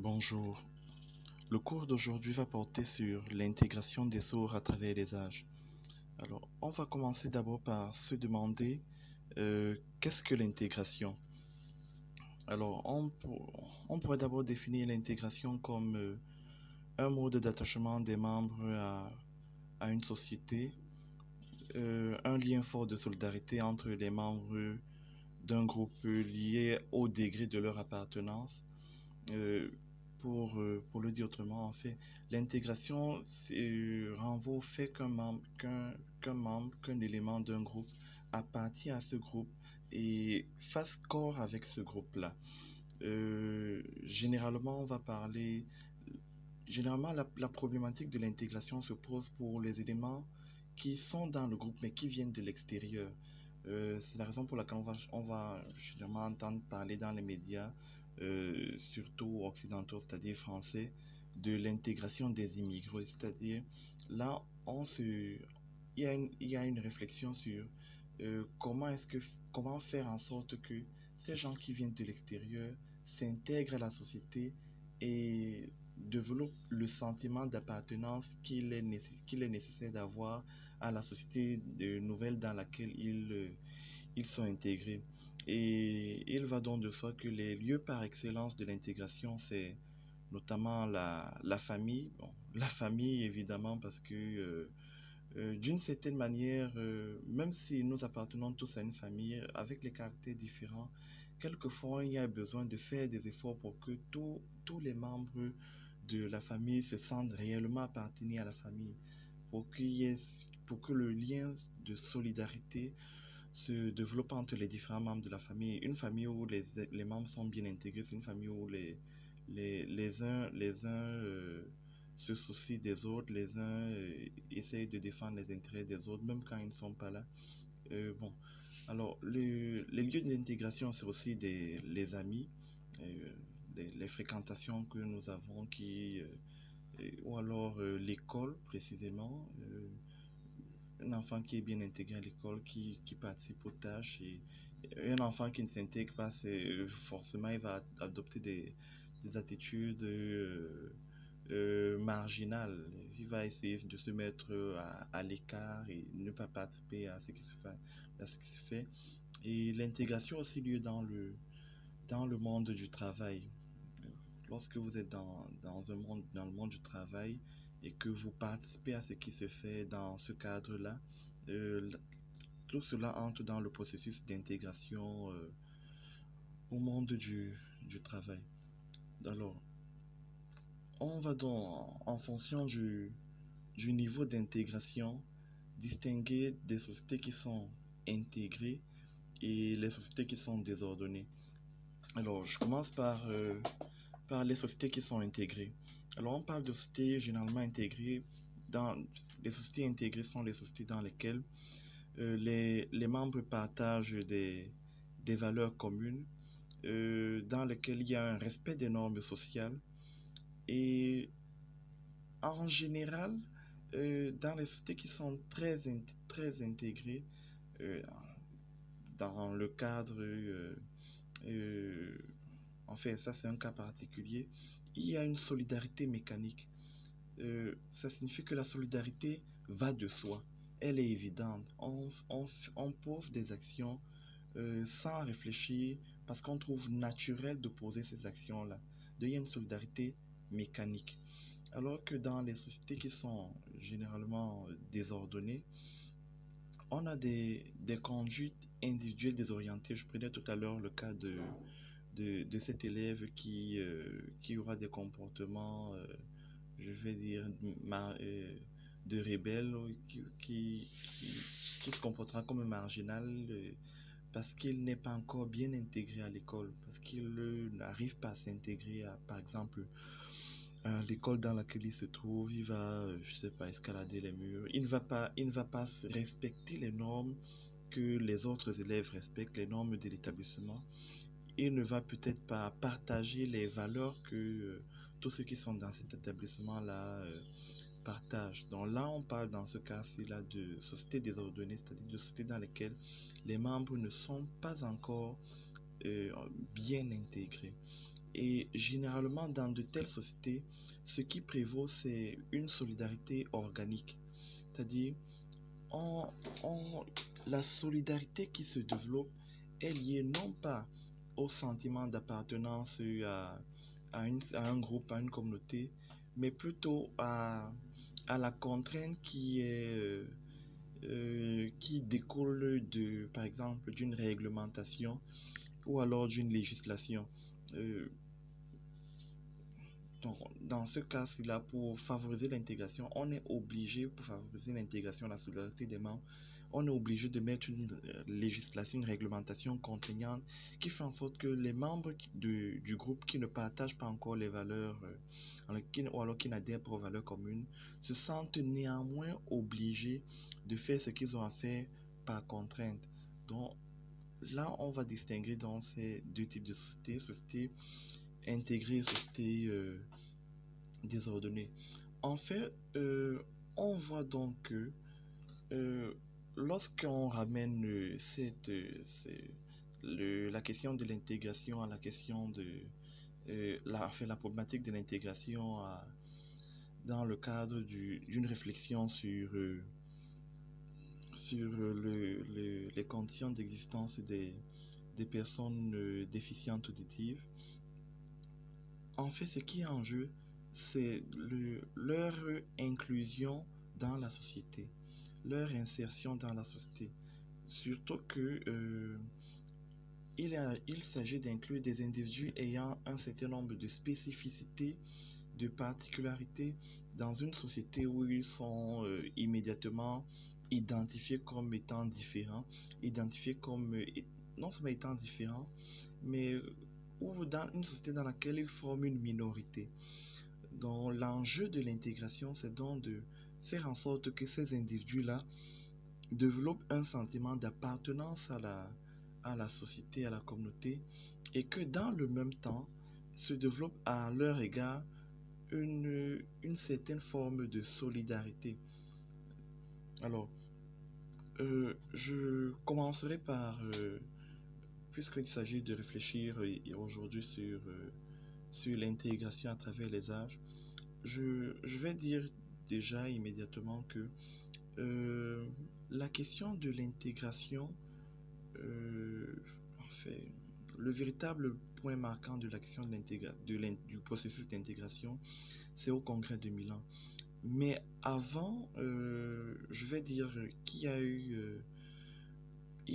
Bonjour. Le cours d'aujourd'hui va porter sur l'intégration des sourds à travers les âges. Alors, on va commencer d'abord par se demander qu'est-ce que l'intégration? Alors, on pourrait d'abord définir l'intégration comme un mode d'attachement des membres à une société, un lien fort de solidarité entre les membres d'un groupe lié au degré de leur appartenance. Euh, pour le dire autrement, en fait, l'intégration renvoie au fait qu'un élément d'un groupe appartient à ce groupe et fasse corps avec ce groupe-là. Généralement, on va parler. Généralement, la problématique de l'intégration se pose pour les éléments qui sont dans le groupe mais qui viennent de l'extérieur. C'est la raison pour laquelle on va généralement entendre parler dans les médias, surtout occidentaux, c'est-à-dire français, de l'intégration des immigrés. C'est-à-dire, là, il y a une réflexion sur comment faire en sorte que ces gens qui viennent de l'extérieur s'intègrent à la société et développent le sentiment d'appartenance qu'il est nécessaire d'avoir à la société nouvelle dans laquelle ils sont intégrés. Et il va donc de soi que les lieux par excellence de l'intégration, c'est notamment la famille. Bon, la famille, évidemment, parce que d'une certaine manière, même si nous appartenons tous à une famille avec les caractères différents, quelquefois il y a besoin de faire des efforts pour que tous les membres de la famille se sentent réellement appartenir à la famille, pour qu'il y ait, pour que le lien de solidarité se développe entre les différents membres de la famille. Une famille où les membres sont bien intégrés, c'est une famille où les uns se soucient des autres, les uns essayent de défendre les intérêts des autres, même quand ils ne sont pas là. Bon, alors les lieux d'intégration, c'est aussi les amis, euh, les fréquentations que nous avons ou alors l'école précisément. Un enfant qui est bien intégré à l'école, qui participe aux tâches, et un enfant qui ne s'intègre pas, forcément il va adopter des attitudes marginales. Il va essayer de se mettre à l'écart et ne pas participer à ce qui se fait, à ce qui se fait. Et l'intégration a aussi lieu dans le monde du travail. Lorsque vous êtes dans le monde du travail et que vous participez à ce qui se fait dans ce cadre-là, euh, tout cela entre dans le processus d'intégration au monde du travail. Alors, on va donc, en fonction du niveau d'intégration, distinguer des sociétés qui sont intégrées et les sociétés qui sont désordonnées. Alors, je commence par les sociétés qui sont intégrées. Alors, on parle de sociétés généralement intégrées. Dans, les sociétés intégrées sont les sociétés dans lesquelles les membres partagent des valeurs communes, dans lesquelles il y a un respect des normes sociales et en général, dans les sociétés qui sont très intégrées, euh, dans le cadre, euh, en fait, ça c'est un cas particulier, il y a une solidarité mécanique. Ça signifie que la solidarité va de soi. Elle est évidente. On pose des actions sans réfléchir parce qu'on trouve naturel de poser ces actions-là. Il y a une solidarité mécanique. Alors que dans les sociétés qui sont généralement désordonnées, on a des conduites individuelles désorientées. Je prenais tout à l'heure le cas de cet élève qui aura des comportements, je vais dire, de rebelle, qui se comportera comme un marginal parce qu'il n'est pas encore bien intégré à l'école, parce qu'il n'arrive pas à s'intégrer à, par exemple, l'école dans laquelle il se trouve, il va, je sais pas, escalader les murs. Il ne va pas respecter les normes que les autres élèves respectent, les normes de l'établissement. Il ne va peut-être pas partager les valeurs que tous ceux qui sont dans cet établissement-là partagent. Donc là, on parle dans ce cas-ci là de sociétés désordonnées, c'est-à-dire de sociétés dans lesquelles les membres ne sont pas encore bien intégrés. Et généralement, dans de telles sociétés, ce qui prévaut, c'est une solidarité organique. C'est-à-dire, on, on- la solidarité qui se développe est liée non pas au sentiment d'appartenance à un groupe, à une communauté, mais plutôt à la contrainte qui découle par exemple, d'une réglementation ou alors d'une législation. Euh, donc, dans ce cas-là, pour favoriser l'intégration, on est obligé, pour favoriser l'intégration, la solidarité des membres, on est obligé de mettre une législation, une réglementation contraignante qui fait en sorte que les membres du groupe qui ne partagent pas encore les valeurs, ou alors qui n'adhèrent pas aux valeurs communes, se sentent néanmoins obligés de faire ce qu'ils ont à faire par contrainte. Donc là, on va distinguer dans ces deux types de sociétés, société intégrée et société désordonnée. En fait, on voit donc que euh, lorsqu'on ramène la question de l'intégration à la question de la problématique de l'intégration dans le cadre d'une réflexion sur les conditions d'existence des personnes déficientes auditives. En fait, ce qui est en jeu, c'est leur inclusion dans la société, leur insertion dans la société. Surtout que il s'agit d'inclure des individus ayant un certain nombre de spécificités, de particularités dans une société où ils sont immédiatement identifiés comme étant différents, identifiés comme non seulement étant différents, mais ou dans une société dans laquelle ils forment une minorité. Donc l'enjeu de l'intégration, c'est donc de faire en sorte que ces individus-là développent un sentiment d'appartenance à la société, à la communauté, et que dans le même temps se développe à leur égard une certaine forme de solidarité. Alors, je commencerai par, puisqu'il s'agit de réfléchir aujourd'hui sur l'intégration à travers les âges, je vais dire déjà immédiatement que euh, la question de l'intégration, en fait, le véritable point marquant de l'action du processus d'intégration, c'est au congrès de Milan. Mais avant, je vais dire il y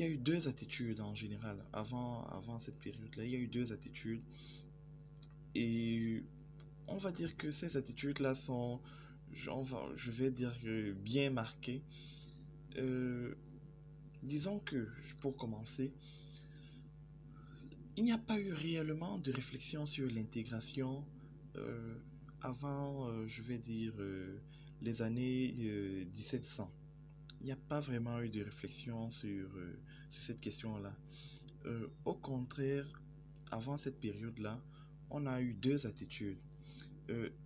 a eu deux attitudes en général. Avant cette période-là, il y a eu deux attitudes. Et on va dire que ces attitudes-là sont, je vais dire, bien marquées. Euh, Disons que, pour commencer, il n'y a pas eu réellement de réflexion sur l'intégration euh, avant, je vais dire, les années 1700. Il n'y a pas vraiment eu de réflexion sur cette question-là. Au contraire, avant cette période-là, on a eu deux attitudes.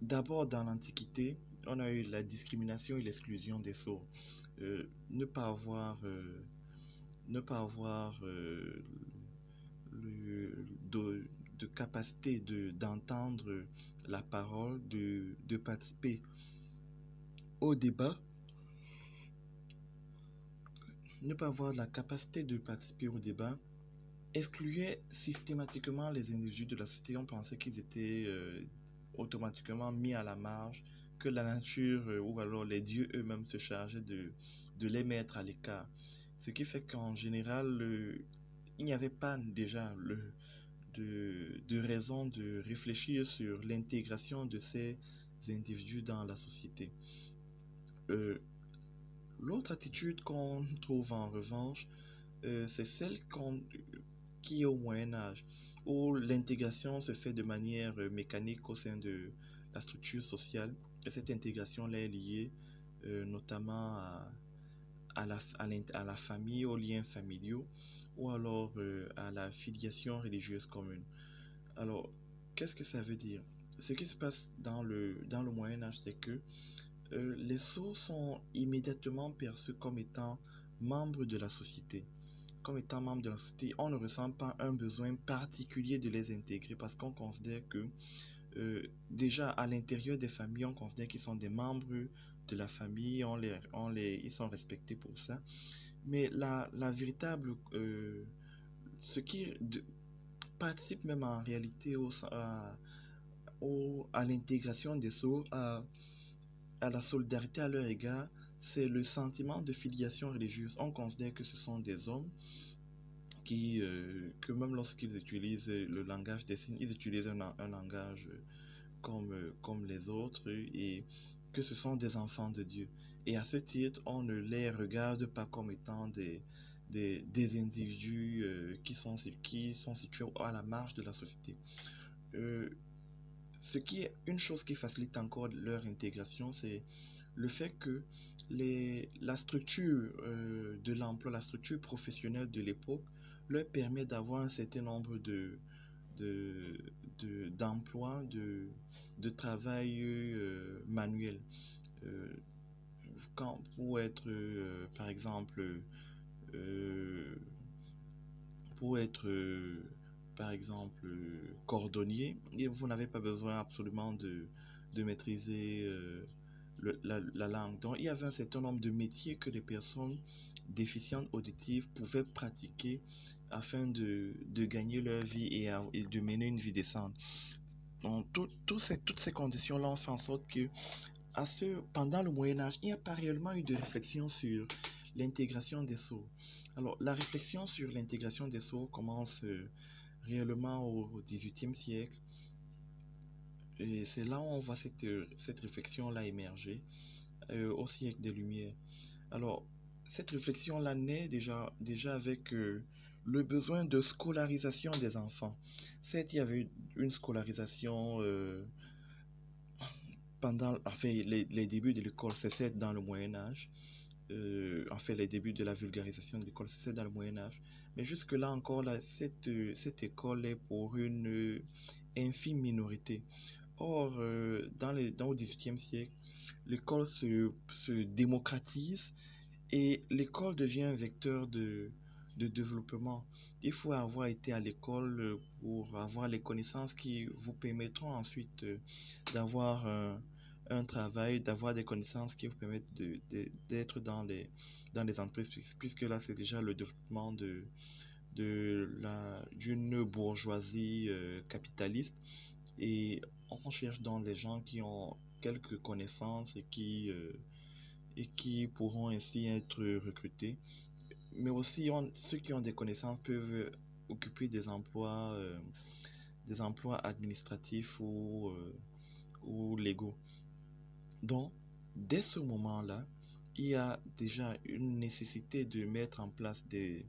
D'abord, dans l'Antiquité, on a eu la discrimination et l'exclusion des sourds. Ne pas avoir, ne pas avoir de capacité d'entendre la parole, de participer au débat, ne pas avoir la capacité de participer au débat, excluait systématiquement les individus de la société. On pensait qu'ils étaient automatiquement mis à la marge, que la nature ou alors les dieux eux-mêmes se chargeaient de les mettre à l'écart. Ce qui fait qu'en général, il n'y avait pas déjà de raison de réfléchir sur l'intégration de ces individus dans la société. Euh, L'autre attitude qu'on trouve en revanche, c'est celle qui est au Moyen Âge, où l'intégration se fait de manière mécanique au sein de la structure sociale. Et cette intégration-là est liée notamment à la famille, aux liens familiaux, ou alors à la filiation religieuse commune. Alors, qu'est-ce que ça veut dire? Ce qui se passe dans le Moyen Âge, c'est que les sourds sont immédiatement perçus comme étant membres de la société. comme étant membres de la société, on ne ressent pas un besoin particulier de les intégrer parce qu'on considère que déjà à l'intérieur des familles, on considère qu'ils sont des membres de la famille, ils sont respectés pour ça. Mais la véritable, ce qui participe même en réalité à l'intégration des sourds, à la solidarité à leur égard, c'est le sentiment de filiation religieuse. On considère que ce sont des hommes que même lorsqu'ils utilisent le langage des signes, ils utilisent un langage comme les autres et que ce sont des enfants de Dieu. Et à ce titre, on ne les regarde pas comme étant des individus qui sont situés à la marge de la société. Euh, Ce qui est une chose qui facilite encore leur intégration, c'est le fait que la structure de l'emploi, la structure professionnelle de l'époque leur permet d'avoir un certain nombre de, d'emplois, de travail manuel. Euh, pour être, par exemple, euh, pour être, par exemple, cordonnier, et vous n'avez pas besoin absolument de maîtriser la langue. Donc, il y avait un certain nombre de métiers que les personnes déficientes auditives pouvaient pratiquer afin de gagner leur vie et de mener une vie décente. Donc, toutes ces conditions-là ont fait en sorte que pendant le Moyen Âge, il n'y a pas réellement eu de réflexion sur l'intégration des sourds. Alors, la réflexion sur l'intégration des sourds commence réellement au XVIIIe siècle. Et c'est là où on voit cette réflexion-là émerger, au siècle des Lumières. Alors, cette réflexion-là naît déjà avec le besoin de scolarisation des enfants. Certes, il y avait une scolarisation enfin, les débuts de l'école, c'est dans le Moyen Âge. Enfin, les débuts de la vulgarisation de l'école, c'est dans le Moyen Âge. Mais jusque-là encore, cette école est pour une infime minorité. Or, dans le XVIIIe siècle, l'école se démocratise et l'école devient un vecteur de développement. Il faut avoir été à l'école pour avoir les connaissances qui vous permettront ensuite d'avoir un travail, d'avoir des connaissances qui vous permettent d'être dans les entreprises, puisque là, c'est déjà le développement d'une bourgeoisie capitaliste. Et on cherche donc des gens qui ont quelques connaissances et qui pourront ainsi être recrutés. Mais aussi, ceux qui ont des connaissances peuvent occuper des emplois administratifs ou légaux. Donc, dès ce moment-là, il y a déjà une nécessité de mettre en place des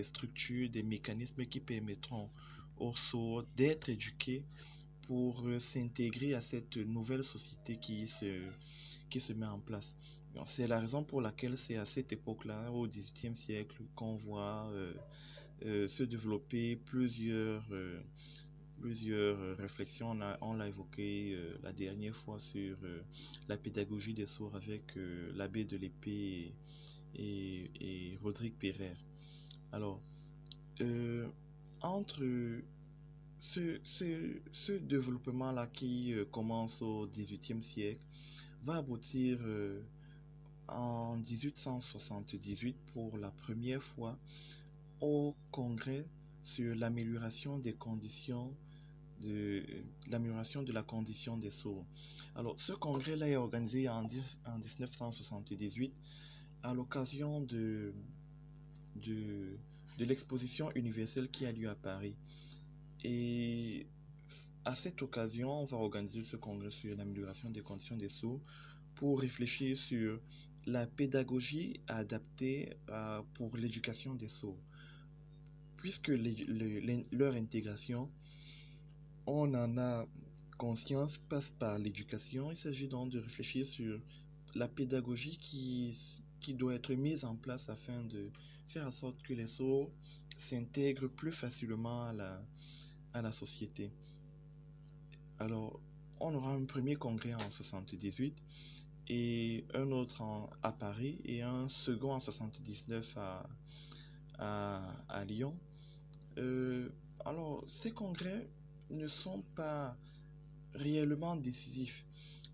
structures, des mécanismes qui permettront aux sourds d'être éduqués pour s'intégrer à cette nouvelle société qui se met en place. C'est la raison pour laquelle c'est à cette époque-là, au XVIIIe siècle, qu'on voit se développer plusieurs réflexions. On l'a évoqué la dernière fois sur la pédagogie des sourds avec l'abbé de l'Épée et Rodrigue Pereire. Alors, euh, entre ce développement-là qui commence au XVIIIe siècle va aboutir en 1878 pour la première fois au congrès sur l'amélioration de la condition des sourds. Alors, ce congrès-là est organisé en 1978 à l'occasion de, de l'exposition universelle qui a lieu à Paris. Et à cette occasion, on va organiser ce congrès sur l'amélioration des conditions des sourds pour réfléchir sur la pédagogie adaptée pour l'éducation des sourds. Puisque leur intégration, on en a conscience, passe par l'éducation, il s'agit donc de réfléchir sur la pédagogie qui doit être mise en place afin de faire en sorte que les sourds s'intègrent plus facilement à la société. Alors, on aura un premier congrès en 78 et un autre à Paris et un second en 79 à Lyon. Euh, alors, ces congrès ne sont pas réellement décisifs.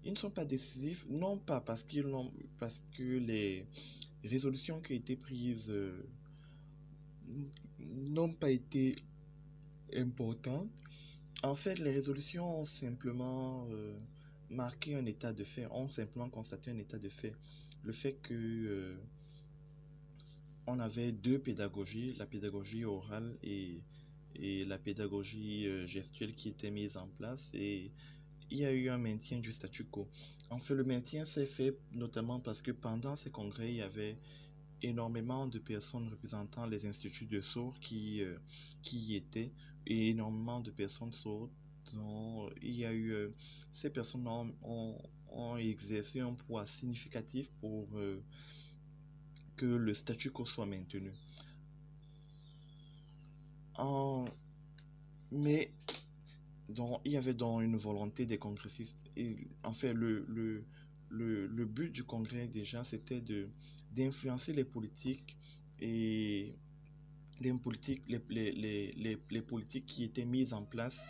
Ils ne sont pas décisifs, non pas parce que les résolutions qui ont été prises n'ont pas été importantes. En fait, les résolutions ont simplement marqué un état de fait, ont simplement constaté un état de fait. Le fait que on avait deux pédagogies, la pédagogie orale et la pédagogie gestuelle qui étaient mises en place et il y a eu un maintien du statu quo. En fait, le maintien s'est fait notamment parce que pendant ces congrès, il y avait énormément de personnes représentant les instituts de sourds qui y étaient et énormément de personnes sourdes dont il y a eu ces personnes ont exercé un poids significatif pour que le statu quo soit maintenu. En, mais donc, il y avait donc une volonté des congressistes. Et en fait, le but du congrès, déjà, c'était d'influencer les politiques et les politiques qui étaient mises en place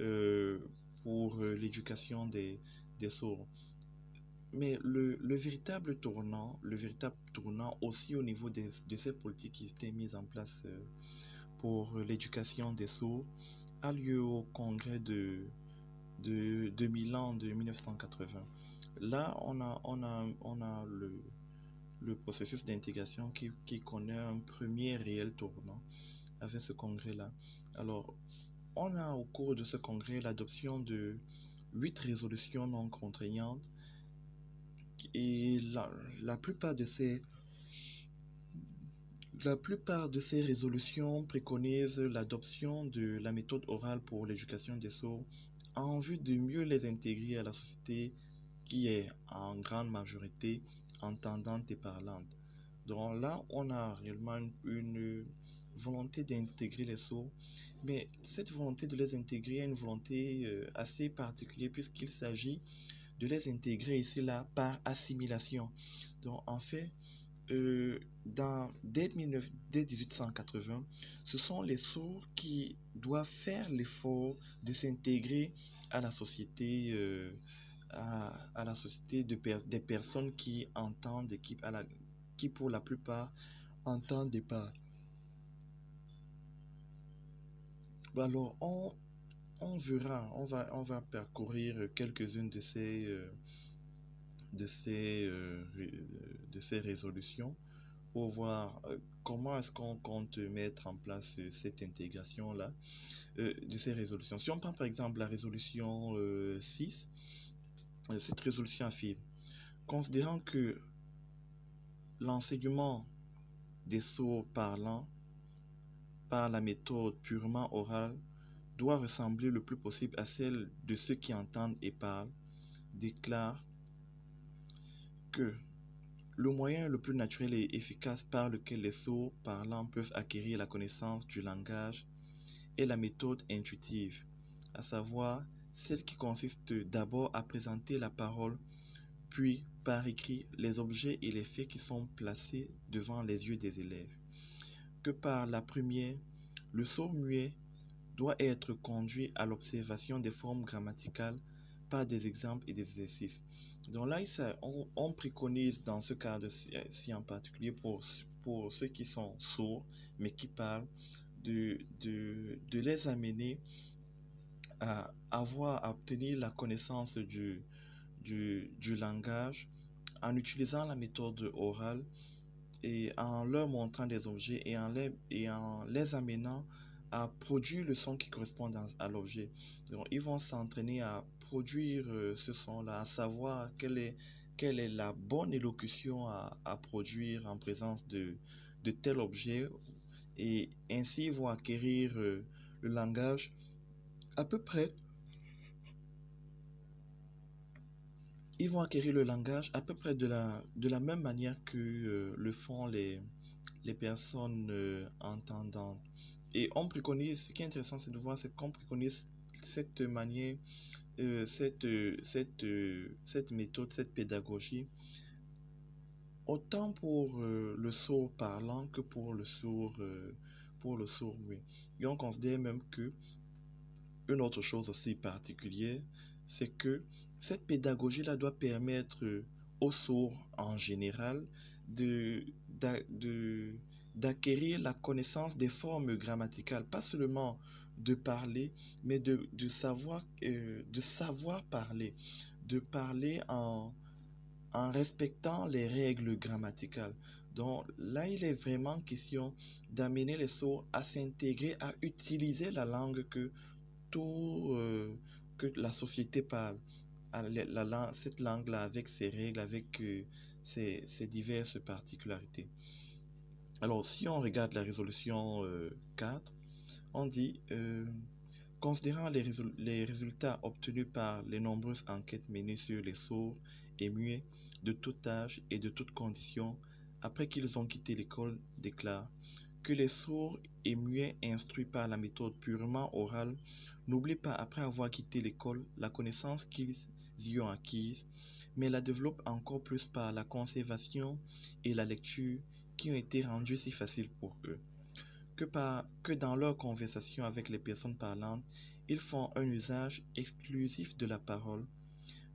euh, pour l'éducation des sourds. Mais le véritable tournant aussi au niveau de ces politiques qui étaient mises en place pour l'éducation des sourds a lieu au congrès de Milan de 1980. Là, on a le processus d'intégration qui connaît un premier réel tournant avec ce congrès-là. Alors, on a au cours de ce congrès l'adoption de 8 résolutions non contraignantes et la plupart de ces, la plupart de ces résolutions préconisent l'adoption de la méthode orale pour l'éducation des sourds en vue de mieux les intégrer à la société qui est en grande majorité entendante et parlante. Donc là, on a réellement une volonté d'intégrer les sourds, mais cette volonté de les intégrer est une volonté assez particulière puisqu'il s'agit de les intégrer ici là par assimilation. Donc en fait, dès 1880, ce sont les sourds qui doivent faire l'effort de s'intégrer à la société, à la société des personnes qui entendent et qui pour la plupart entendent et parlent. Bah alors, on verra, on va parcourir quelques-unes de ces, euh, ré- de ces résolutions pour voir comment est-ce qu'on compte mettre en place cette intégration-là de ces résolutions. Si on prend par exemple la résolution 6, cette résolution affirme, considérant que l'enseignement des sourds parlants par la méthode purement orale doit ressembler le plus possible à celle de ceux qui entendent et parlent, déclare que le moyen le plus naturel et efficace par lequel les sourds parlants peuvent acquérir la connaissance du langage est la méthode intuitive, à savoir celle qui consiste d'abord à présenter la parole, puis par écrit les objets et les faits qui sont placés devant les yeux des élèves. Que par la première, le sourd muet doit être conduit à l'observation des formes grammaticales par des exemples et des exercices. Donc là, on préconise dans ce cadre-ci en particulier pour ceux qui sont sourds mais qui parlent de les amener à obtenir la connaissance du langage en utilisant la méthode orale et en leur montrant des objets et en les amenant à produire le son qui correspond à l'objet. Donc, ils vont s'entraîner à produire ce son-là, à savoir quelle est la bonne élocution à produire en présence de tel objet et ainsi ils vont acquérir le langage à peu près ils vont acquérir le langage à peu près de la même manière que le font les personnes entendantes. Et on préconise, ce qui est intéressant, c'est de voir, c'est qu'on préconise cette manière cette méthode, cette pédagogie, autant pour le sourd parlant que pour le sourd muet. Et on considère même que une autre chose aussi particulière, c'est que cette pédagogie-là doit permettre aux sourds en général de, de- d'acquérir la connaissance des formes grammaticales, pas seulement de parler, mais de savoir parler, de parler en respectant les règles grammaticales. Donc là, il est vraiment question d'amener les sourds à s'intégrer, à utiliser la langue tout, que la société parle, cette langue-là avec ses règles, avec ses diverses particularités. Alors, si on regarde la résolution 4, on dit, considérant les résultats obtenus par les nombreuses enquêtes menées sur les sourds et muets de tout âge et de toutes conditions, après qu'ils ont quitté l'école, déclare que les sourds et muets instruits par la méthode purement orale n'oublient pas, après avoir quitté l'école, la connaissance qu'ils y ont acquise, mais la développent encore plus par la conservation et la lecture qui ont été rendues si faciles pour eux que dans leur conversation avec les personnes parlantes, ils font un usage exclusif de la parole,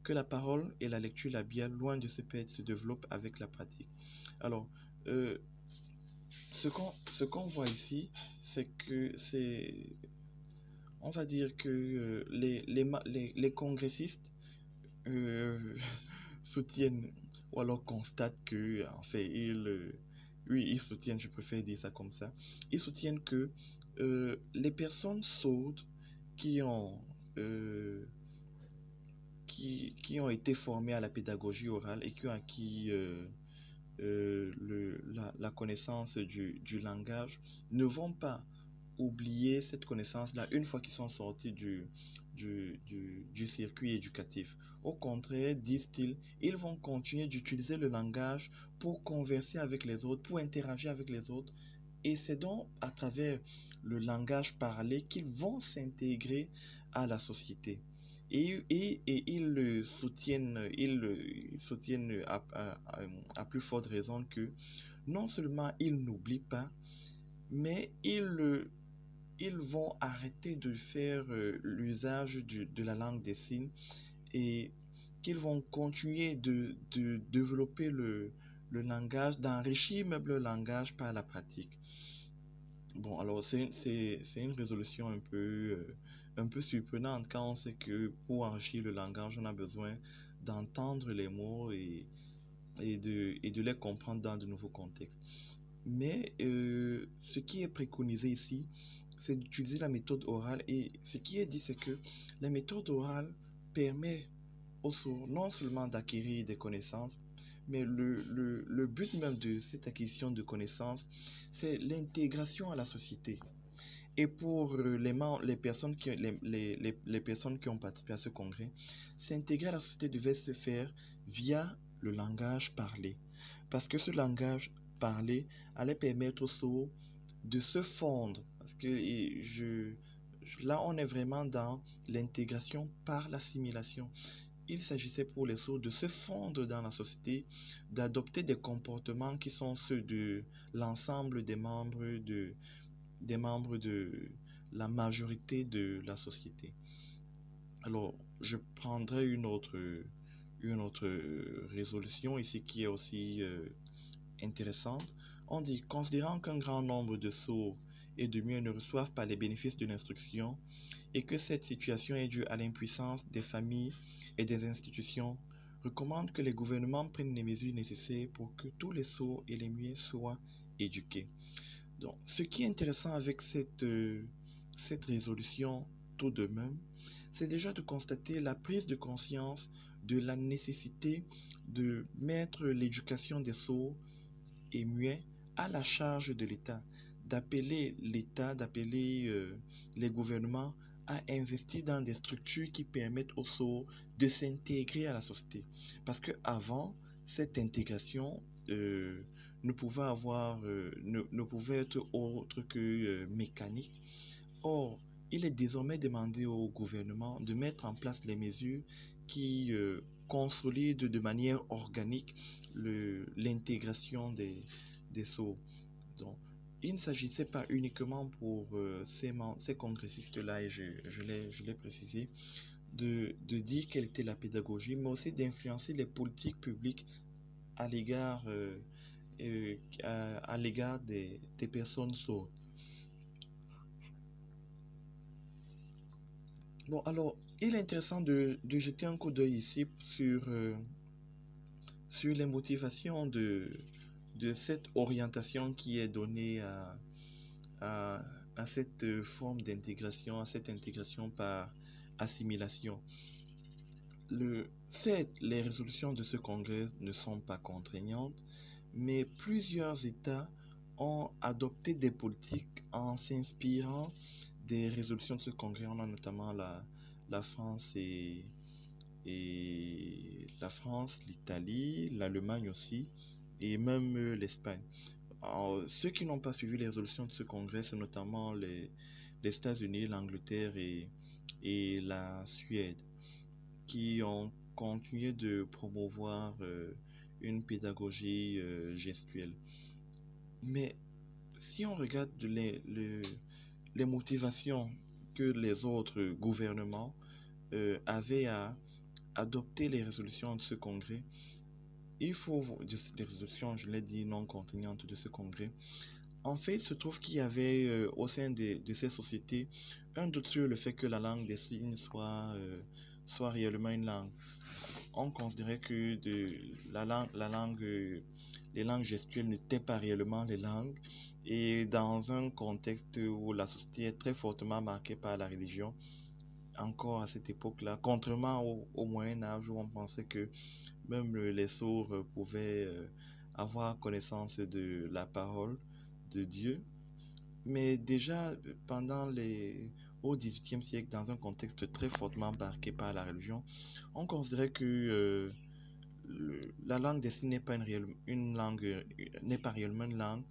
que la parole et la lecture labiale, loin de se perdre, se développent avec la pratique. Alors, euh, ce qu'on voit ici, c'est que on va dire que les congressistes euh, soutiennent ou alors constatent que, en fait, oui, ils soutiennent, je préfère dire ça comme ça, ils soutiennent que les personnes sourdes qui ont, euh, qui ont été formées à la pédagogie orale et qui ont acquis la connaissance du langage ne vont pas oublier cette connaissance-là une fois qu'ils sont sortis du circuit éducatif. Au contraire, disent-ils, ils vont continuer d'utiliser le langage pour converser avec les autres, pour interagir avec les autres. Et c'est donc à travers le langage parlé qu'ils vont s'intégrer à la société. Et ils le soutiennent, ils soutiennent à plus forte raison que non seulement ils n'oublient pas, mais ils vont arrêter de faire l'usage de la langue des signes et qu'ils vont continuer de développer le langage, d'enrichir même le langage par la pratique. Bon, alors c'est une résolution un peu surprenante quand on sait que pour enrichir le langage, on a besoin d'entendre les mots et de les comprendre dans de nouveaux contextes. Mais ce qui est préconisé ici, c'est d'utiliser la méthode orale. Et ce qui est dit, c'est que la méthode orale permet aux sourds non seulement d'acquérir des connaissances, mais le but même de cette acquisition de connaissances, c'est l'intégration à la société. Et pour les personnes les personnes qui ont participé à ce congrès, s'intégrer à la société devait se faire via le langage parlé. Parce que ce langage parlé allait permettre aux sourds de se fondre. Parce que là, on est vraiment dans l'intégration par l'assimilation. Il s'agissait pour les sourds de se fondre dans la société, d'adopter des comportements qui sont ceux de l'ensemble des membres de la majorité de la société. Alors, je prendrai une autre résolution ici qui est aussi intéressante. On dit, considérant qu'un grand nombre de sourds et de muets ne reçoivent pas les bénéfices de l'instruction et que cette situation est due à l'impuissance des familles et des institutions, recommande que les gouvernements prennent les mesures nécessaires pour que tous les sourds et les muets soient éduqués. Donc, ce qui est intéressant avec cette résolution, tout de même, c'est déjà de constater la prise de conscience de la nécessité de mettre l'éducation des sourds et muets à la charge de l'État, d'appeler les gouvernements à investir dans des structures qui permettent aux sourds de s'intégrer à la société. Parce que avant, cette intégration ne pouvait être autre que mécanique. Or, il est désormais demandé au gouvernement de mettre en place les mesures qui consolident de manière organique l'intégration des Sourds. Donc, il ne s'agissait pas uniquement pour ces congressistes-là, et je l'ai précisé, de dire quelle était la pédagogie, mais aussi d'influencer les politiques publiques à l'égard à l'égard des personnes sourdes. Bon, alors, il est intéressant de jeter un coup d'œil ici sur les motivations de cette orientation qui est donnée à, à cette forme d'intégration, à cette intégration par assimilation. Certes, les résolutions de ce congrès ne sont pas contraignantes, mais plusieurs États ont adopté des politiques en s'inspirant des résolutions de ce congrès. On a notamment la France et la France, l'Italie, l'Allemagne aussi, et même l'Espagne. Alors, ceux qui n'ont pas suivi les résolutions de ce congrès, c'est notamment les États-Unis, l'Angleterre et la Suède, qui ont continué de promouvoir une pédagogie gestuelle. Mais si on regarde les motivations que les autres gouvernements avaient à adopter les résolutions de ce congrès, les résolutions, je l'ai dit, non contraignantes de ce congrès, en fait, il se trouve qu'il y avait au sein de ces sociétés un doute sur le fait que la langue des signes soit réellement une langue. On considérait que les langues gestuelles n'étaient pas réellement les langues. Et dans un contexte où la société est très fortement marquée par la religion, encore à cette époque-là, contrairement au Moyen Âge où on pensait que même les sourds pouvaient avoir connaissance de la parole de Dieu. Mais déjà, au XVIIIe siècle, dans un contexte très fortement marqué par la religion, on considérait que la langue des signes n'est pas une langue, n'est pas réellement une langue.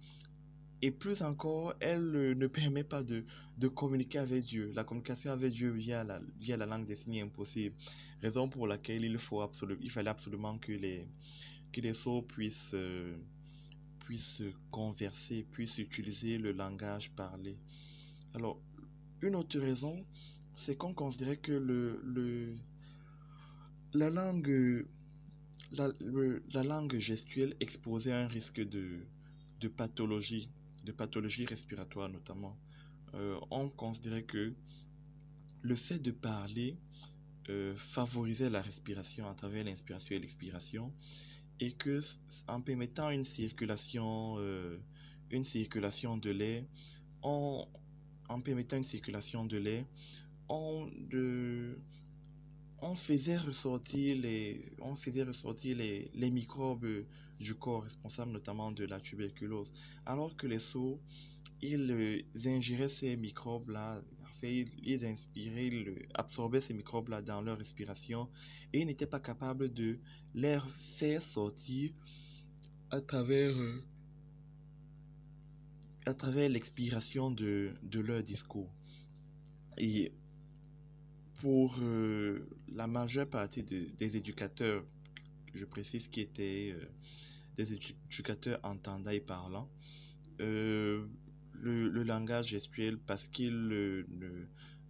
Et plus encore, elle ne permet pas de communiquer avec Dieu. La communication avec Dieu via la langue des signes est impossible. Raison pour laquelle il fallait absolument que les sourds puissent converser, puissent utiliser le langage parlé. Alors, une autre raison, c'est qu'on considérait que la langue, la langue gestuelle exposait à un risque de pathologie, de pathologie respiratoire notamment. On considérait que le fait de parler favorisait la respiration à travers l'inspiration et l'expiration, et que en permettant une circulation de l'air, on, en permettant une circulation de l'air, on, de- on faisait ressortir les microbes du corps responsables notamment de la tuberculose. Alors que les sourds, ils ingéraient ces microbes-là, en fait, ils inspiraient, ils absorbaient ces microbes-là dans leur respiration et ils n'étaient pas capables de les faire sortir à travers, euh, à travers l'expiration de leur discours. Et pour la majeure partie des éducateurs, je précise qui étaient des éducateurs entendants et parlants, euh, le langage gestuel, parce qu'il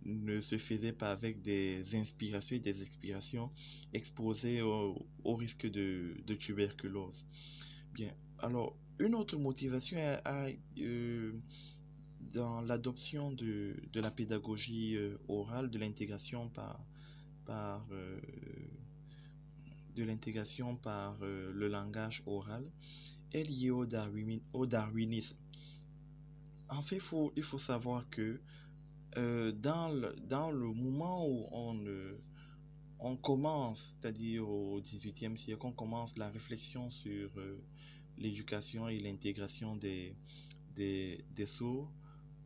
ne se faisait pas avec des inspirations et des expirations, exposés au risque de tuberculose. Bien, alors, une autre motivation dans l'adoption de la pédagogie orale, par, euh, de l'intégration par le langage oral, est liée au darwinisme. En fait, il faut savoir que dans le moment où on commence, c'est-à-dire au XVIIIe siècle, on commence la réflexion sur l'éducation et l'intégration des sourds,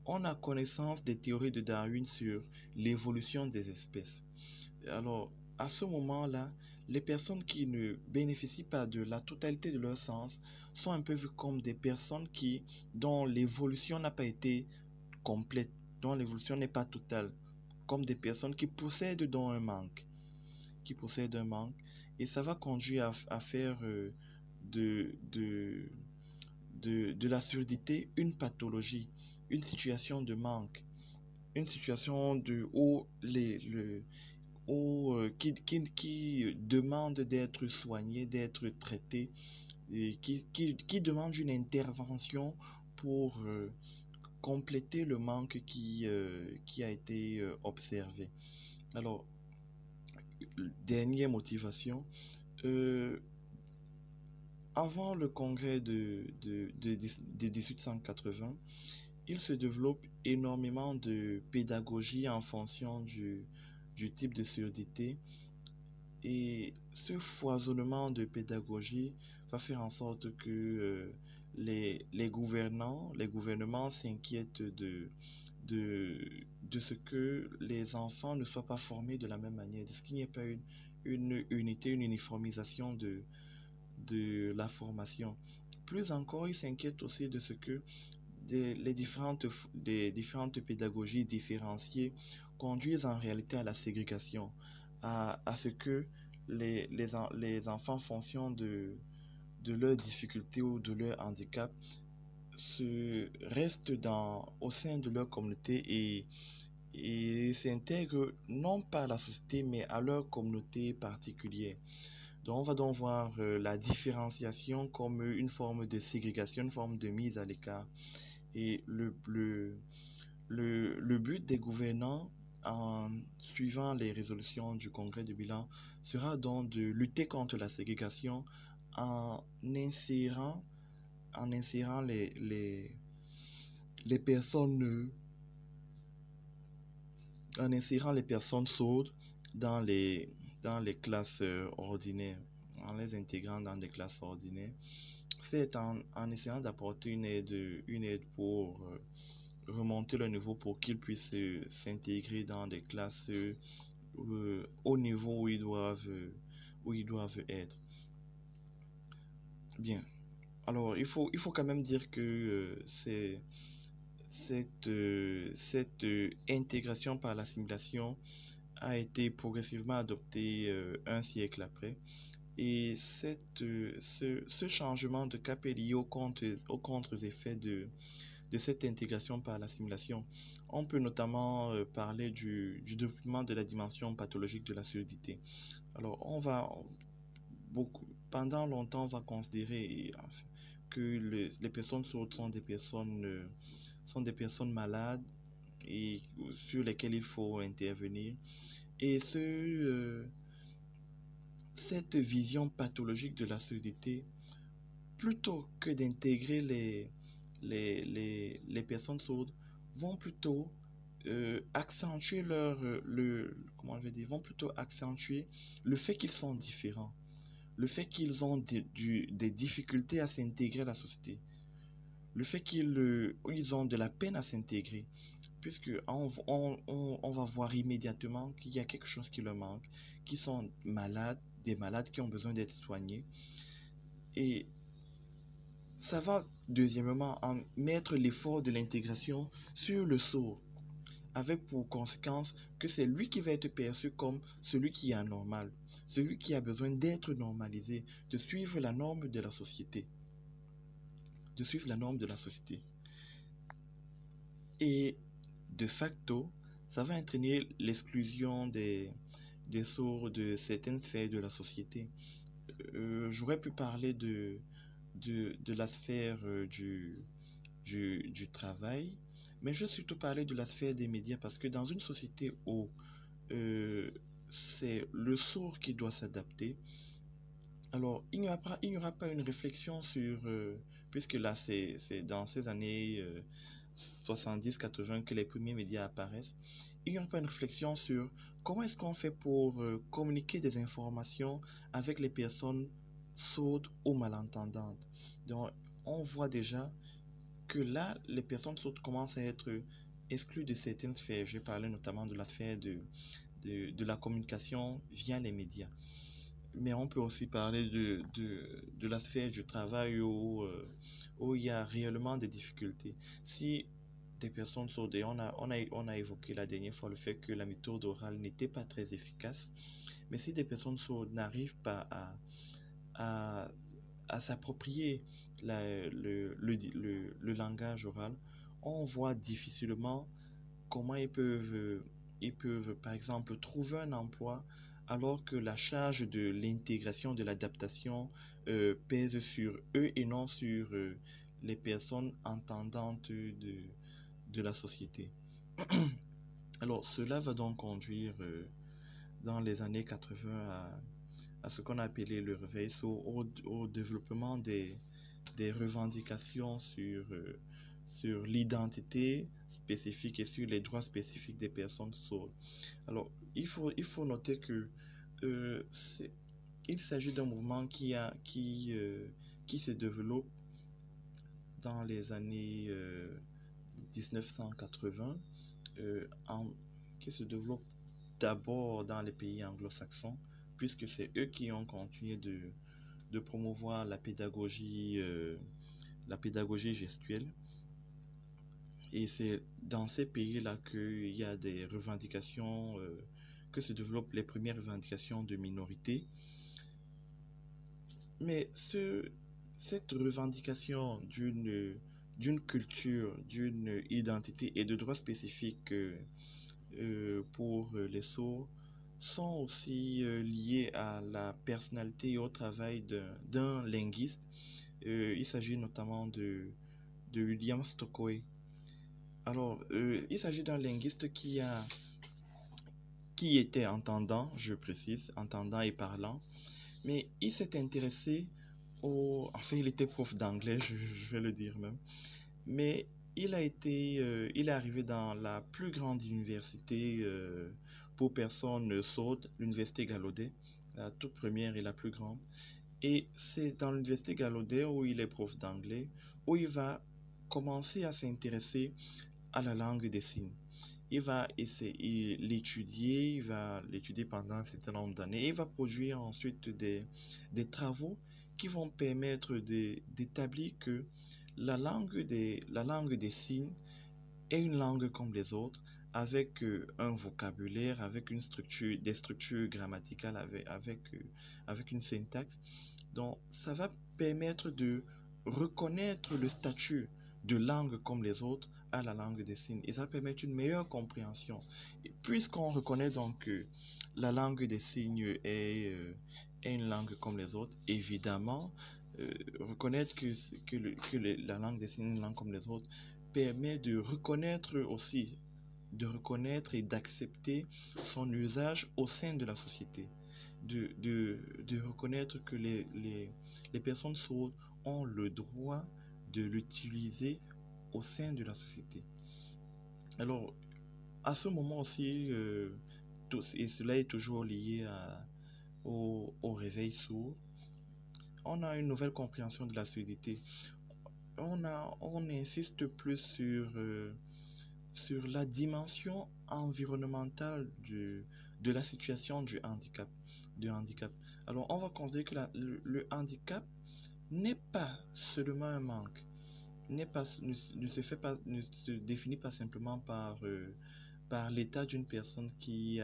on a connaissance des théories de Darwin sur l'évolution des espèces. Alors, à ce moment-là, les personnes qui ne bénéficient pas de la totalité de leur sens sont un peu vues comme des personnes dont l'évolution n'a pas été complète. dont l'évolution n'est pas totale, comme des personnes qui possèdent donc un manque, qui possèdent un manque, et ça va conduire à faire de, de, de la surdité une pathologie, une situation de manque, une situation qui demande d'être soigné, d'être traité, et qui demande une intervention pour compléter le manque qui a été observé. Alors, dernière motivation, euh, avant le congrès de 1880, il se développe énormément de pédagogie en fonction du type de surdité. Et ce foisonnement de pédagogie va faire en sorte que les gouvernements s'inquiètent de, de ce que les enfants ne soient pas formés de la même manière, de ce qu'il n'y ait pas une unité, une uniformisation de la formation. Plus encore, ils s'inquiètent aussi de ce que les différentes pédagogies différenciées conduisent en réalité à la ségrégation, à ce que les enfants, en fonction de leurs difficultés ou de leur handicap, restent au sein de leur communauté et s'intègrent non pas à la société mais à leur communauté particulière. Donc on va donc voir la différenciation comme une forme de ségrégation, une forme de mise à l'écart. Et le but des gouvernants, en suivant les résolutions du congrès de Milan, sera donc de lutter contre la ségrégation en insérant, en insérant les personnes, en insérant les personnes sourdes dans dans les classes ordinaires, en les intégrant dans des classes ordinaires. C'est en essayant d'apporter une aide pour remonter le niveau pour qu'ils puissent s'intégrer dans des classes au niveau où ils doivent être. Bien. Alors, il faut quand même dire que cette intégration par l'assimilation a été progressivement adoptée un siècle après. Et ce changement de cap est lié aux contre-effets de cette intégration par l'assimilation. On peut notamment parler du développement de la dimension pathologique de la surdité. Alors, pendant longtemps, on va considérer que les personnes sourdes sont des personnes malades et sur lesquelles il faut intervenir. Et cette vision pathologique de la surdité, plutôt que d'intégrer les personnes sourdes, vont plutôt accentuer comment je vais dire, vont plutôt accentuer le fait qu'ils sont différents, le fait qu'ils ont des difficultés à s'intégrer à la société, le fait ils ont de la peine à s'intégrer, puisque on va voir immédiatement qu'il y a quelque chose qui leur manque, qu'ils sont malades, des malades qui ont besoin d'être soignés. Et ça va, deuxièmement, en mettre l'effort de l'intégration sur le sourd, avec pour conséquence que c'est lui qui va être perçu comme celui qui est anormal, celui qui a besoin d'être normalisé, de suivre la norme de la société, de suivre la norme de la société. Et de facto, ça va entraîner l'exclusion des sourds de certaines sphères de la société. J'aurais pu parler de la sphère du travail, mais je vais surtout parler de la sphère des médias parce que dans une société où euh, c'est le sourd qui doit s'adapter, alors il n'y aura pas une réflexion sur, puisque là c'est dans ces années 70-80 que les premiers médias apparaissent, il n'y aura pas une réflexion sur comment est-ce qu'on fait pour communiquer des informations avec les personnes sourdes ou malentendantes. Donc on voit déjà que là, les personnes sourdes commencent à être exclues de certaines sphères. Je vais parler notamment de la sphère de la communication via les médias. Mais on peut aussi parler de la sphère du travail où il y a réellement des difficultés. Si des personnes sourdes. Et on a évoqué la dernière fois le fait que la méthode orale n'était pas très efficace. Mais si des personnes sourdes n'arrivent pas à, à s'approprier le langage oral, on voit difficilement comment ils peuvent, par exemple, trouver un emploi alors que la charge de l'intégration, de l'adaptation pèse sur eux et non sur les personnes entendantes de la société. Alors, cela va donc conduire dans les années 80 à ce qu'on a appelé le réveil sourd, au développement des revendications sur l'identité spécifique et sur les droits spécifiques des personnes sourdes. Alors, il faut noter que euh, c'est- il s'agit d'un mouvement qui se développe dans les années 1980, en, qui se développe d'abord dans les pays anglo-saxons, puisque c'est eux qui ont continué de promouvoir la pédagogie gestuelle. Et c'est dans ces pays-là qu'il y a des revendications, que se développent les premières revendications de minorités. Mais cette revendication d'une culture, d'une identité et de droits spécifiques pour les sourds sont aussi liés à la personnalité et au travail d'un linguiste. Il s'agit notamment de William Stokely. Alors, il s'agit d'un linguiste qui était entendant, je précise, entendant et parlant, mais il s'est intéressé enfin, il était prof d'anglais, je vais le dire même, mais il est arrivé dans la plus grande université pour personnes sourdes, l'université Gallaudet, la toute première et la plus grande. Et c'est dans l'université Gallaudet où il est prof d'anglais, où il va commencer à s'intéresser à la langue des signes. Il va essayer il va l'étudier pendant un certain nombre d'années et il va produire ensuite des travaux qui vont permettre d'établir que la langue des signes est une langue comme les autres, avec un vocabulaire, avec une structure, des structures grammaticales, avec une syntaxe. Donc, ça va permettre de reconnaître le statut de langue comme les autres à la langue des signes. Et ça va permettre une meilleure compréhension. Et puisqu'on reconnaît donc que la langue des signes est une langue comme les autres, évidemment, reconnaître la langue des signes est une langue comme les autres permet de reconnaître aussi, de reconnaître et d'accepter son usage au sein de la société. De reconnaître que les personnes sourdes ont le droit de l'utiliser au sein de la société. Alors, à ce moment aussi, et cela est toujours lié au réveil sourd, on a une nouvelle compréhension de la surdité. On insiste plus sur la dimension environnementale de la situation du handicap. Alors, on va considérer que le handicap n'est pas seulement un manque, ne se définit pas simplement par l'état d'une personne qui,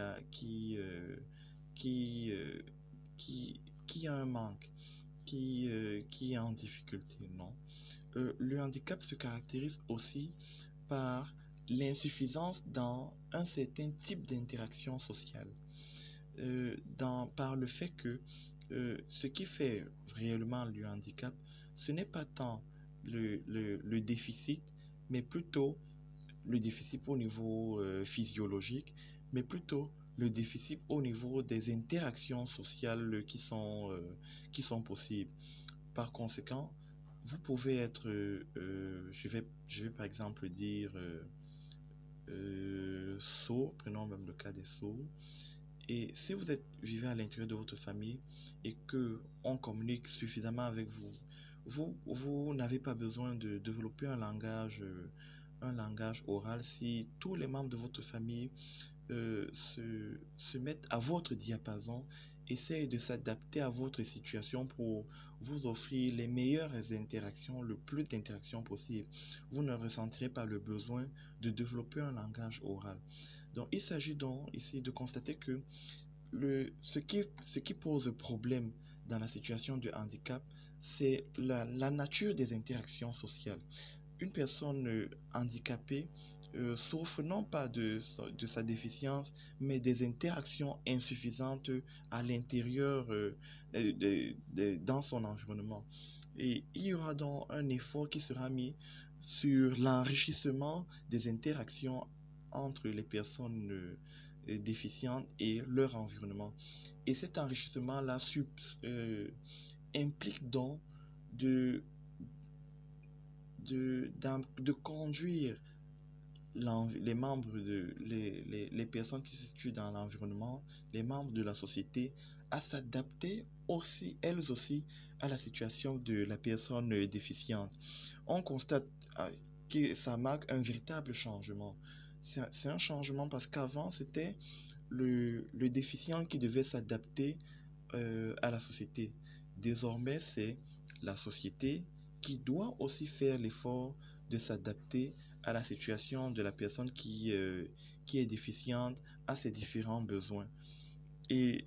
qui a un manque, qui est en difficulté, non. Le handicap se caractérise aussi par l'insuffisance dans un certain type d'interaction sociale, par le fait que ce qui fait réellement le handicap, ce n'est pas tant le déficit, mais plutôt le déficit au niveau physiologique, mais plutôt le déficit au niveau des interactions sociales qui sont possibles. Par conséquent, vous pouvez être, je vais par exemple dire, sourd, prenons même le cas des sourds, et si vivez à l'intérieur de votre famille et que on communique suffisamment avec vous, vous n'avez pas besoin de développer un langage un langage oral, si tous les membres de votre famille se mettent à votre diapason, essayent de s'adapter à votre situation pour vous offrir les meilleures interactions, le plus d'interactions possible. Vous ne ressentirez pas le besoin de développer un langage oral. Donc, il s'agit donc ici de constater que ce qui pose problème dans la situation de handicap, c'est la nature des interactions sociales. Une personne handicapée souffre non pas de sa déficience, mais des interactions insuffisantes à l'intérieur, dans son environnement. Et il y aura donc un effort qui sera mis sur l'enrichissement des interactions entre les personnes déficientes et leur environnement. Et cet enrichissement-là implique donc de, de conduire les membres les personnes qui se situent dans l'environnement, les membres de la société, à s'adapter aussi, elles aussi, à la situation de la personne déficiente. On constate que ça marque un véritable changement. C'est un changement parce qu'avant, c'était le déficient qui devait s'adapter à la société. Désormais, c'est la société qui doit aussi faire l'effort de s'adapter à la situation de la personne qui est déficiente, à ses différents besoins. Et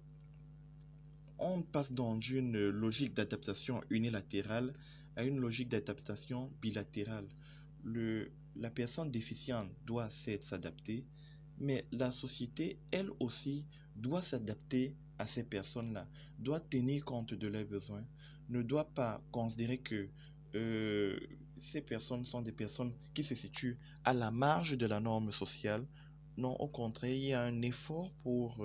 on passe donc d'une logique d'adaptation unilatérale à une logique d'adaptation bilatérale. La personne déficiente doit s'adapter, mais la société, elle aussi, doit s'adapter à ces personnes-là, doit tenir compte de leurs besoins, ne doit pas considérer que euh, ces personnes sont des personnes qui se situent à la marge de la norme sociale. Non, au contraire, il y a un effort pour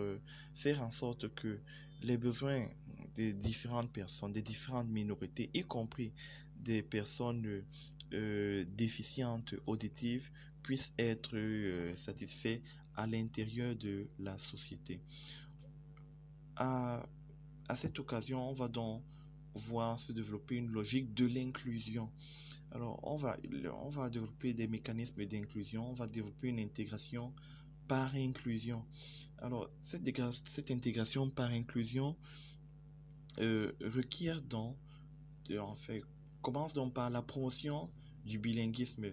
faire en sorte que les besoins des différentes personnes, des différentes minorités, y compris des personnes déficientes auditives, puissent être satisfaits à l'intérieur de la société. À, à cette occasion, on va donc voir se développer une logique de l'inclusion. Alors, on va développer des mécanismes d'inclusion, on va développer une intégration par inclusion. Alors, cette intégration par inclusion requiert donc, en fait, commence donc par la promotion du bilinguisme.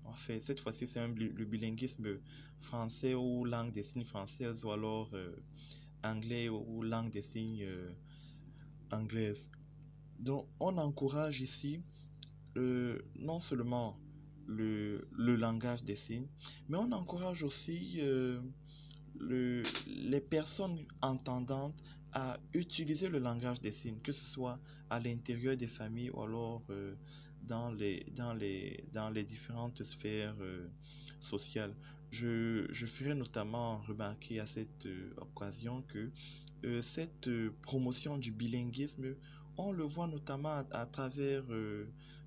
En fait, cette fois-ci, c'est le bilinguisme français ou langue des signes française ou alors anglais ou langue des signes anglaise. Donc, on encourage ici non seulement le langage des signes, mais on encourage aussi les personnes entendantes à utiliser le langage des signes, que ce soit à l'intérieur des familles ou alors dans les différentes sphères sociales. Je ferai notamment remarquer à cette occasion que cette promotion du bilinguisme, on le voit notamment à travers,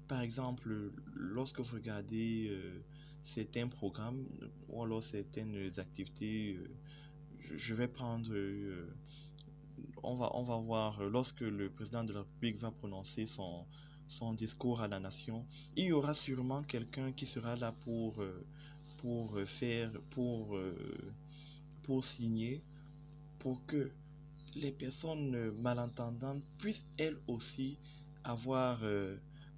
par exemple, lorsque vous regardez certains programmes ou alors certaines activités. Je vais prendre, on va voir, lorsque le président de la République va prononcer son discours à la nation, il y aura sûrement quelqu'un qui sera là pour signer, pour que les personnes malentendantes puissent elles aussi avoir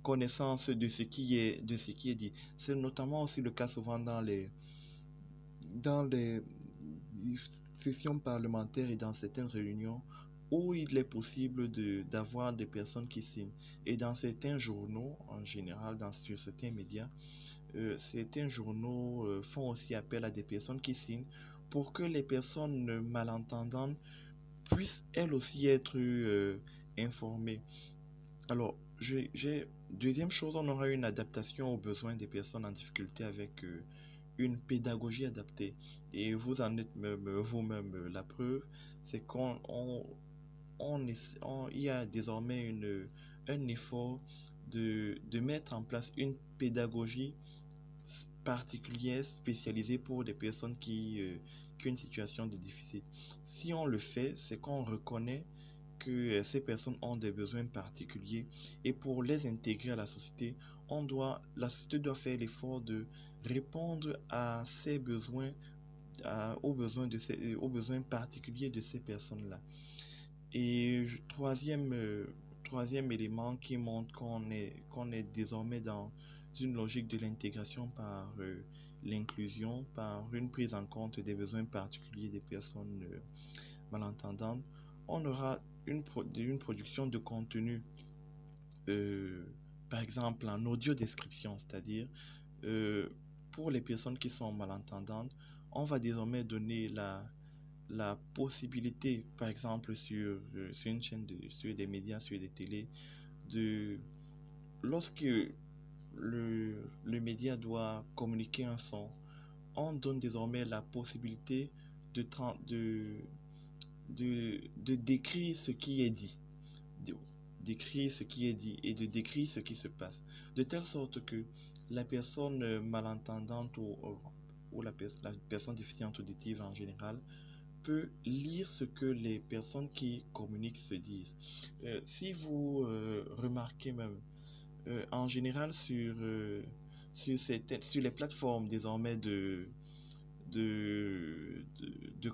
connaissance de ce qui est dit. C'est notamment aussi le cas souvent dans les sessions parlementaires et dans certaines réunions où il est possible d'avoir des personnes qui signent. Et dans certains journaux, en général, sur certains médias, certains journaux font aussi appel à des personnes qui signent pour que les personnes malentendantes puissent elles aussi être informées. Alors, deuxième chose, on aura une adaptation aux besoins des personnes en difficulté avec une pédagogie adaptée. Et vous en êtes vous-même la preuve, c'est il y a désormais un effort de mettre en place une pédagogie particulière, spécialisée pour des personnes qui ont une situation de déficit. Si on le fait, c'est qu'on reconnaît que ces personnes ont des besoins particuliers et pour les intégrer à la société, la société doit faire l'effort de répondre à ces besoins, aux besoins particuliers de ces personnes-là. Et troisième élément qui montre qu'on est désormais dans une logique de l'intégration par l'inclusion, par une prise en compte des besoins particuliers des personnes malentendantes, on aura une production de contenu, euh, par exemple en audio description, c'est-à-dire euh, pour les personnes qui sont malentendantes, on va désormais donner la possibilité, par exemple sur une chaîne, sur des médias, sur des télés, de, lorsque le média doit communiquer un son, on donne désormais la possibilité de, de décrire ce qui est dit, de- d'écrire ce qui est dit et de décrire ce qui se passe, de telle sorte que la personne malentendante ou la personne déficiente auditive en général peut lire ce que les personnes qui communiquent se disent. Si vous remarquez même, en général sur les plateformes désormais de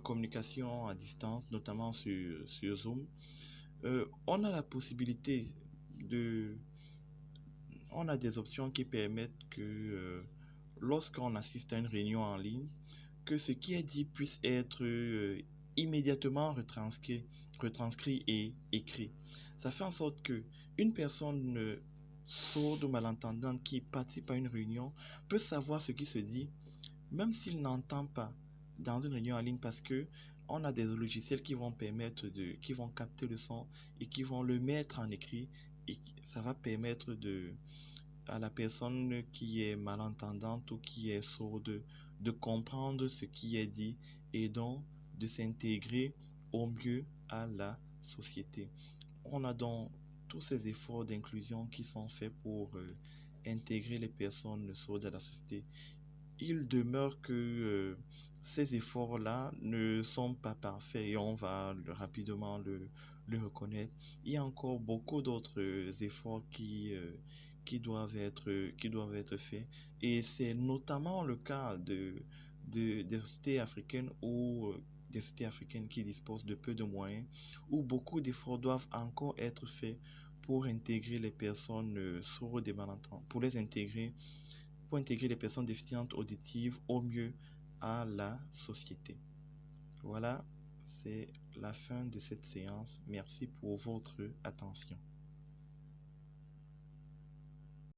communication à distance, notamment sur Zoom, on a la possibilité de... On a des options qui permettent que lorsqu'on assiste à une réunion en ligne, que ce qui est dit puisse être immédiatement retranscrit et écrit. Ça fait en sorte que une personne sourde ou malentendante qui participe à une réunion peut savoir ce qui se dit, même s'il n'entend pas dans une réunion en ligne, parce que on a des logiciels qui vont qui vont capter le son et qui vont le mettre en écrit, et ça va permettre à la personne qui est malentendante ou qui est sourde de comprendre ce qui est dit et donc de s'intégrer au mieux à la société. On a donc tous ces efforts d'inclusion qui sont faits pour intégrer les personnes sourdes à la société. Il demeure que ces efforts-là ne sont pas parfaits et on va rapidement le reconnaître. Il y a encore beaucoup d'autres efforts qui doivent être faits et c'est notamment le cas des sociétés africaines ou des sociétés africaines qui disposent de peu de moyens où beaucoup d'efforts doivent encore être faits pour intégrer les personnes sourdes et malentendantes, pour intégrer les personnes déficientes auditives au mieux à la société. Voilà, c'est la fin de cette séance. Merci pour votre attention.